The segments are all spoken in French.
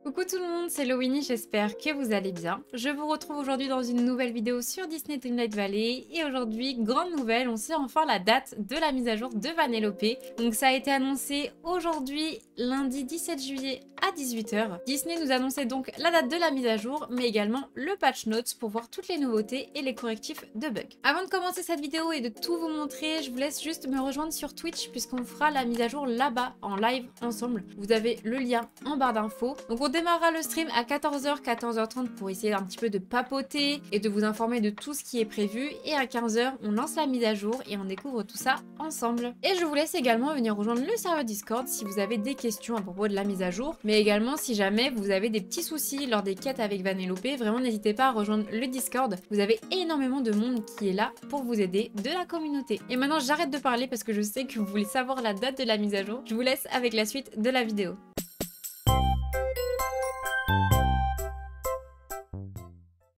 Coucou tout le monde, c'est Lowini, j'espère que vous allez bien. Je vous retrouve aujourd'hui dans une nouvelle vidéo sur Disney Dreamlight Valley et aujourd'hui, grande nouvelle, on sait enfin la date de la mise à jour de Vanellope. Donc ça a été annoncé aujourd'hui, lundi 17 juillet à 18 h. Disney nous annonçait donc la date de la mise à jour, mais également le patch notes pour voir toutes les nouveautés et les correctifs de bugs. Avant de commencer cette vidéo et de tout vous montrer, je vous laisse juste me rejoindre sur Twitch puisqu'on fera la mise à jour là-bas en live ensemble. Vous avez le lien en barre d'infos. Donc on démarrera le stream à 14 h, 14 h 30 pour essayer un petit peu de papoter et de vous informer de tout ce qui est prévu. Et à 15 h, on lance la mise à jour et on découvre tout ça ensemble. Et je vous laisse également venir rejoindre le serveur Discord si vous avez des questions à propos de la mise à jour. Mais également si jamais vous avez des petits soucis lors des quêtes avec Vanellope, vraiment n'hésitez pas à rejoindre le Discord. Vous avez énormément de monde qui est là pour vous aider de la communauté. Et maintenant j'arrête de parler parce que je sais que vous voulez savoir la date de la mise à jour. Je vous laisse avec la suite de la vidéo.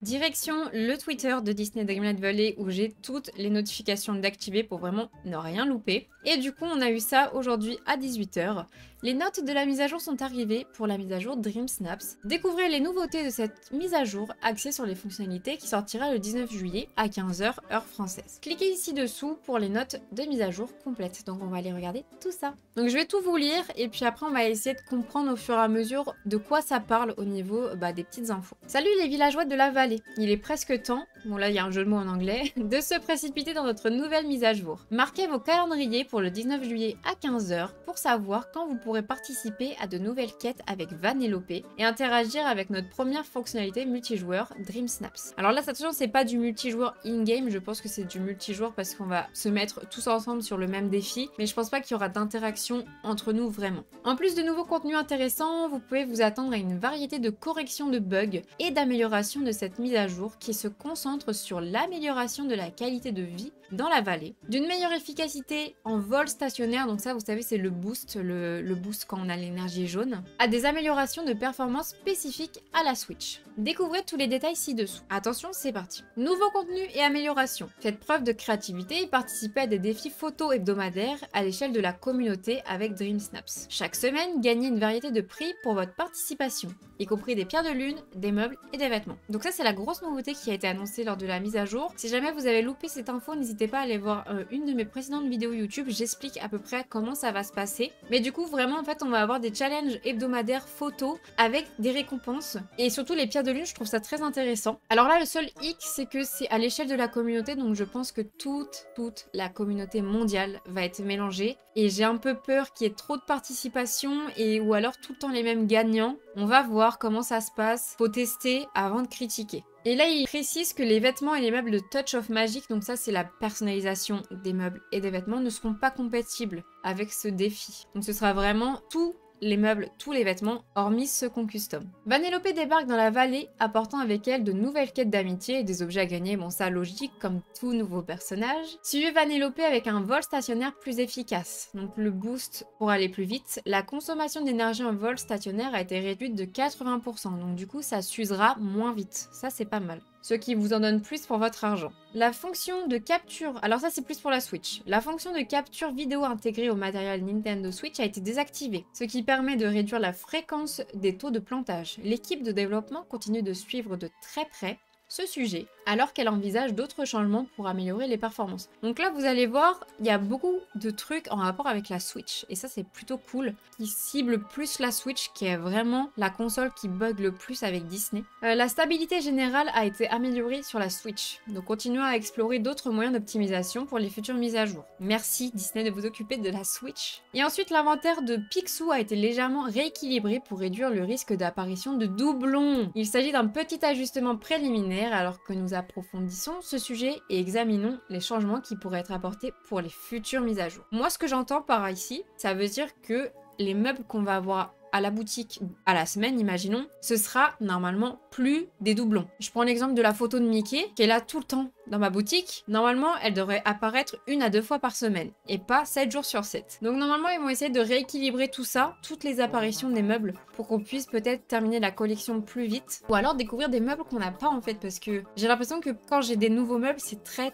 Direction le Twitter de Disney Dreamlight Valley où j'ai toutes les notifications d'activer pour vraiment ne rien louper. Et du coup, on a eu ça aujourd'hui à 18 h. Les notes de la mise à jour sont arrivées pour la mise à jour Dream Snaps. Découvrez les nouveautés de cette mise à jour axée sur les fonctionnalités qui sortira le 19 juillet à 15 h heure française. Cliquez ici dessous pour les notes de mise à jour complètes. Donc on va aller regarder tout ça. Donc je vais tout vous lire et puis après on va essayer de comprendre au fur et à mesure de quoi ça parle au niveau des petites infos. Salut les villageois de la vallée. Il est presque temps, bon là il y a un jeu de mots en anglais, de se précipiter dans notre nouvelle mise à jour. Marquez vos calendriers pour le 19 juillet à 15 h pour savoir quand vous pourrez participer à de nouvelles quêtes avec Vanellope et interagir avec notre première fonctionnalité multijoueur Dream Snaps. Alors là attention, c'est pas du multijoueur in-game, je pense que c'est du multijoueur parce qu'on va se mettre tous ensemble sur le même défi, mais je pense pas qu'il y aura d'interaction entre nous vraiment. En plus de nouveaux contenus intéressants, vous pouvez vous attendre à une variété de corrections de bugs et d'amélioration de cette mise à jour qui se concentre sur l'amélioration de la qualité de vie dans la vallée, d'une meilleure efficacité en vol stationnaire, donc ça vous savez c'est le boost, le boost quand on a l'énergie jaune, à des améliorations de performance spécifiques à la Switch. Découvrez tous les détails ci-dessous. Attention, c'est parti. Nouveaux contenus et améliorations. Faites preuve de créativité et participez à des défis photos hebdomadaires à l'échelle de la communauté avec Dream Snaps. Chaque semaine, gagnez une variété de prix pour votre participation, y compris des pierres de lune, des meubles et des vêtements. Donc ça c'est la grosse nouveauté qui a été annoncée lors de la mise à jour. Si jamais vous avez loupé cette info, n'hésitez pas à aller voir une de mes précédentes vidéos YouTube, j'explique à peu près comment ça va se passer. Mais du coup vraiment en fait on va avoir des challenges hebdomadaires photos avec des récompenses et surtout les pierres de lune, je trouve ça très intéressant. Alors là le seul hic c'est que c'est à l'échelle de la communauté, donc je pense que toute la communauté mondiale va être mélangée et j'ai un peu peur qu'il y ait trop de participation et ou alors tout le temps les mêmes gagnants. On va voir comment ça se passe, faut tester avant de critiquer. Et là, il précise que les vêtements et les meubles de Touch of Magic, donc ça c'est la personnalisation des meubles et des vêtements, ne seront pas compatibles avec ce défi. Donc ce sera vraiment tout les meubles, tous les vêtements, hormis ceux qu'on custom. Vanellope débarque dans la vallée, apportant avec elle de nouvelles quêtes d'amitié et des objets à gagner, bon ça logique comme tout nouveau personnage. Suivez Vanellope avec un vol stationnaire plus efficace, donc le boost pour aller plus vite. La consommation d'énergie en vol stationnaire a été réduite de 80%, donc du coup ça s'usera moins vite, ça c'est pas mal. Ce qui vous en donne plus pour votre argent. La fonction de capture, alors ça c'est plus pour la Switch. La fonction de capture vidéo intégrée au matériel Nintendo Switch a été désactivée, ce qui permet de réduire la fréquence des taux de plantage. L'équipe de développement continue de suivre de très près ce sujet, alors qu'elle envisage d'autres changements pour améliorer les performances. Donc là, vous allez voir, il y a beaucoup de trucs en rapport avec la Switch, et ça c'est plutôt cool, qui cible plus la Switch, qui est vraiment la console qui bug le plus avec Disney. La stabilité générale a été améliorée sur la Switch, donc continuez à explorer d'autres moyens d'optimisation pour les futures mises à jour. Merci Disney de vous occuper de la Switch. Et ensuite, l'inventaire de Picsou a été légèrement rééquilibré pour réduire le risque d'apparition de doublons. Il s'agit d'un petit ajustement préliminaire alors que nous approfondissons ce sujet et examinons les changements qui pourraient être apportés pour les futures mises à jour. Moi, ce que j'entends par ici, ça veut dire que les meubles qu'on va avoir à la boutique à la semaine, imaginons, ce sera normalement plus des doublons. Je prends l'exemple de la photo de Mickey qui est là tout le temps dans ma boutique. Normalement, elle devrait apparaître 1 à 2 fois par semaine et pas 7 jours sur 7. Donc normalement, ils vont essayer de rééquilibrer tout ça, toutes les apparitions des meubles pour qu'on puisse peut-être terminer la collection plus vite ou alors découvrir des meubles qu'on n'a pas en fait parce que j'ai l'impression que quand j'ai des nouveaux meubles, c'est très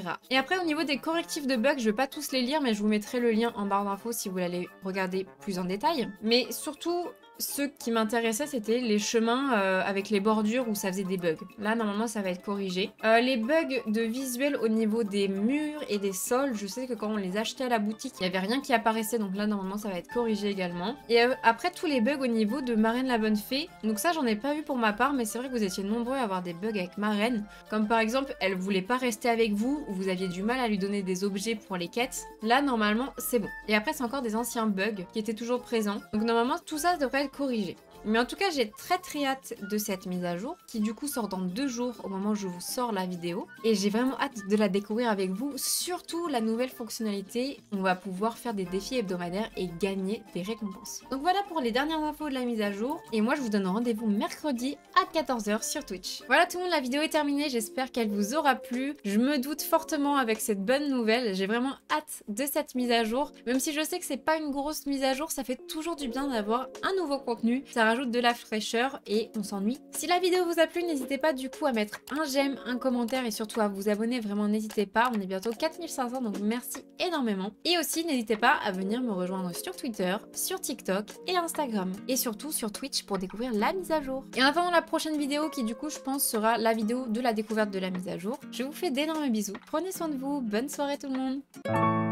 rare. Et après, au niveau des correctifs de bugs, je vais pas tous les lire mais je vous mettrai le lien en barre d'infos si vous voulez aller regarder plus en détail. Mais surtout, ce qui m'intéressait, c'était les chemins avec les bordures où ça faisait des bugs. Là, normalement, ça va être corrigé. Les bugs de visuel au niveau des murs et des sols, je sais que quand on les achetait à la boutique, il n'y avait rien qui apparaissait, donc là, normalement, ça va être corrigé également. Et après, tous les bugs au niveau de Marraine la Bonne Fée, donc ça, j'en ai pas vu pour ma part, mais c'est vrai que vous étiez nombreux à avoir des bugs avec Marraine, comme par exemple, elle voulait pas rester avec vous, ou vous aviez du mal à lui donner des objets pour les quêtes. Là, normalement, c'est bon. Et après, c'est encore des anciens bugs qui étaient toujours présents, donc normalement, tout ça devrait être corrigé. Mais en tout cas, j'ai très hâte de cette mise à jour, qui du coup sort dans 2 jours au moment où je vous sors la vidéo. Et j'ai vraiment hâte de la découvrir avec vous, surtout la nouvelle fonctionnalité, on va pouvoir faire des défis hebdomadaires et gagner des récompenses. Donc voilà pour les dernières infos de la mise à jour, et moi je vous donne rendez-vous mercredi à 14 h sur Twitch. Voilà tout le monde, la vidéo est terminée, j'espère qu'elle vous aura plu. Je me doute fortement avec cette bonne nouvelle, j'ai vraiment hâte de cette mise à jour. Même si je sais que c'est pas une grosse mise à jour, ça fait toujours du bien d'avoir un nouveau contenu. Ça rajoute de la fraîcheur et on s'ennuie. Si la vidéo vous a plu, n'hésitez pas du coup à mettre un j'aime, un commentaire et surtout à vous abonner, vraiment n'hésitez pas, on est bientôt 4500 donc merci énormément. Et aussi n'hésitez pas à venir me rejoindre sur Twitter, sur TikTok et Instagram. Et surtout sur Twitch pour découvrir la mise à jour. Et en attendant la prochaine vidéo qui du coup je pense sera la vidéo de la découverte de la mise à jour, je vous fais d'énormes bisous, prenez soin de vous, bonne soirée tout le monde.